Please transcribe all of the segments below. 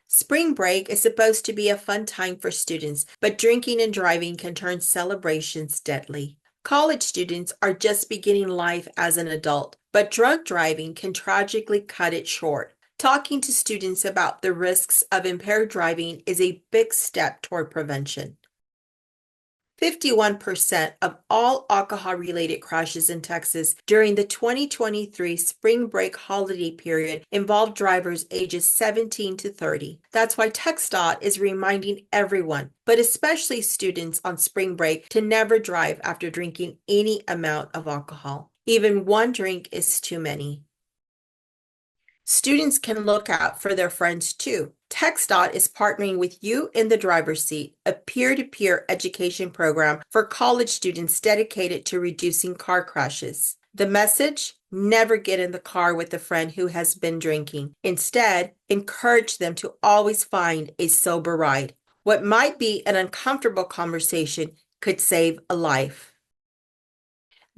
Spring break is supposed to be a fun time for students, but drinking and driving can turn celebrations deadly. College students are just beginning life as an adult, but drunk driving can tragically cut it short. Talking to students about the risks of impaired driving is a big step toward prevention. 51% of all alcohol-related crashes in Texas during the 2023 spring break holiday period involved drivers ages 17 to 30. That's why TxDOT is reminding everyone, but especially students on spring break, to never drive after drinking any amount of alcohol. Even one drink is too many. Students can look out for their friends too. TxDOT is partnering with You in the Driver's Seat, a peer-to-peer education program for college students dedicated to reducing car crashes. The message: never get in the car with a friend who has been drinking. Instead, encourage them to always find a sober ride. What might be an uncomfortable conversation could save a life.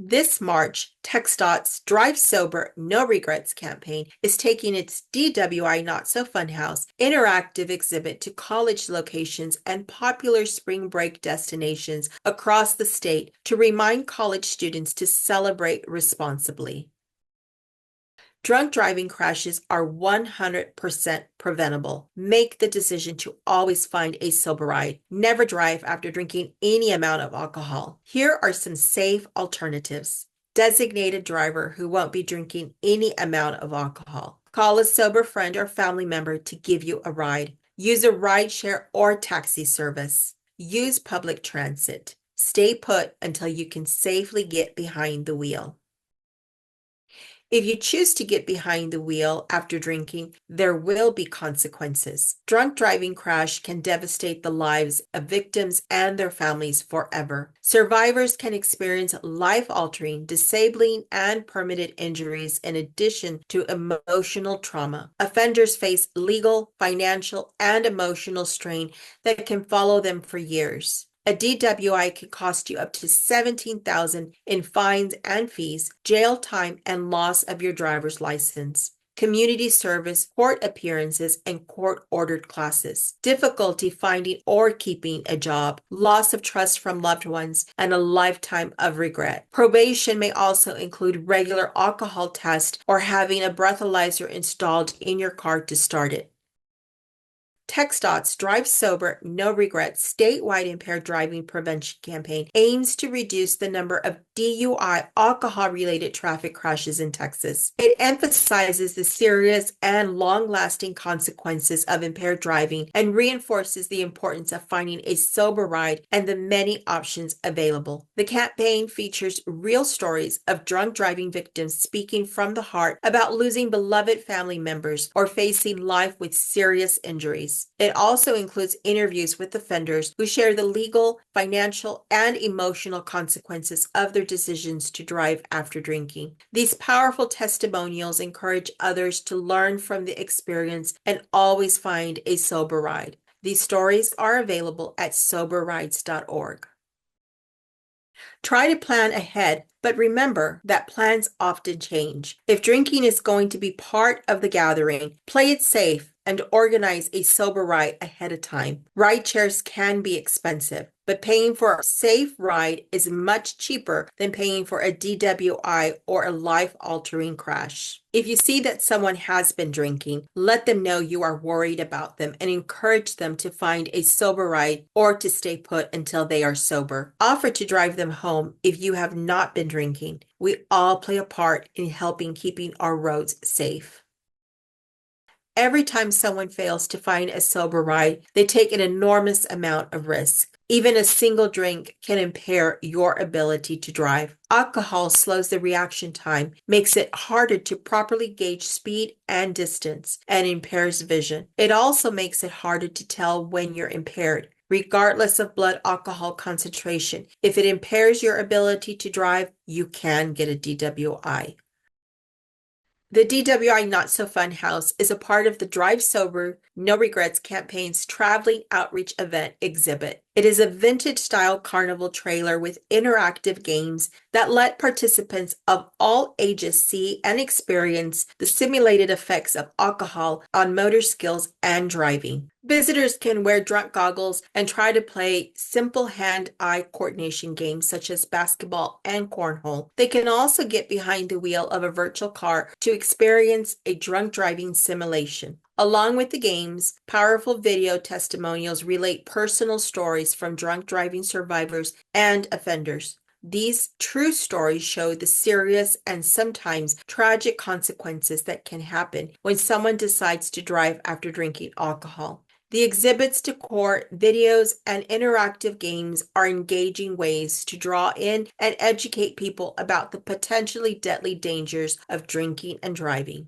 This March, TxDOT's Drive Sober, No Regrets campaign is taking its DWI Not So Fun House interactive exhibit to college locations and popular spring break destinations across the state to remind college students to celebrate responsibly. Drunk driving crashes are 100% preventable. Make the decision to always find a sober ride. Never drive after drinking any amount of alcohol. Here are some safe alternatives. Designated driver who won't be drinking any amount of alcohol. Call a sober friend or family member to give you a ride. Use a rideshare or taxi service. Use public transit. Stay put until you can safely get behind the wheel. If you choose to get behind the wheel after drinking, there will be consequences. Drunk driving crash can devastate the lives of victims and their families forever. Survivors can experience life-altering, disabling, and permanent injuries in addition to emotional trauma. Offenders face legal, financial, and emotional strain that can follow them for years. A DWI can cost you up to $17,000 in fines and fees, jail time, and loss of your driver's license. Community service, court appearances, and court-ordered classes. Difficulty finding or keeping a job, loss of trust from loved ones, and a lifetime of regret. Probation may also include regular alcohol tests or having a breathalyzer installed in your car to start it. TxDOT's Drive Sober, No Regrets statewide impaired driving prevention campaign aims to reduce the number of DUI alcohol-related traffic crashes in Texas. It emphasizes the serious and long-lasting consequences of impaired driving and reinforces the importance of finding a sober ride and the many options available. The campaign features real stories of drunk driving victims speaking from the heart about losing beloved family members or facing life with serious injuries. It also includes interviews with offenders who share the legal, financial, and emotional consequences of their decisions to drive after drinking. These powerful testimonials encourage others to learn from the experience and always find a sober ride. These stories are available at soberrides.org. Try to plan ahead, but remember that plans often change. If drinking is going to be part of the gathering, play it safe and organize a sober ride ahead of time. Ride shares can be expensive, but paying for a safe ride is much cheaper than paying for a DWI or a life-altering crash. If you see that someone has been drinking, let them know you are worried about them and encourage them to find a sober ride or to stay put until they are sober. Offer to drive them home if you have not been drinking. We all play a part in helping keeping our roads safe. Every time someone fails to find a sober ride, they take an enormous amount of risk. Even a single drink can impair your ability to drive. Alcohol slows the reaction time, makes it harder to properly gauge speed and distance, and impairs vision. It also makes it harder to tell when you're impaired. Regardless of blood alcohol concentration, if it impairs your ability to drive, you can get a DWI. The DWI Not So Fun House is a part of the Drive Sober, No Regrets campaign's traveling outreach event exhibit. It is a vintage-style carnival trailer with interactive games that let participants of all ages see and experience the simulated effects of alcohol on motor skills and driving. Visitors can wear drunk goggles and try to play simple hand-eye coordination games such as basketball and cornhole. They can also get behind the wheel of a virtual car to experience a drunk driving simulation. Along with the games, powerful video testimonials relate personal stories from drunk driving survivors and offenders. These true stories show the serious and sometimes tragic consequences that can happen when someone decides to drive after drinking alcohol. The exhibits, decor, videos, and interactive games are engaging ways to draw in and educate people about the potentially deadly dangers of drinking and driving.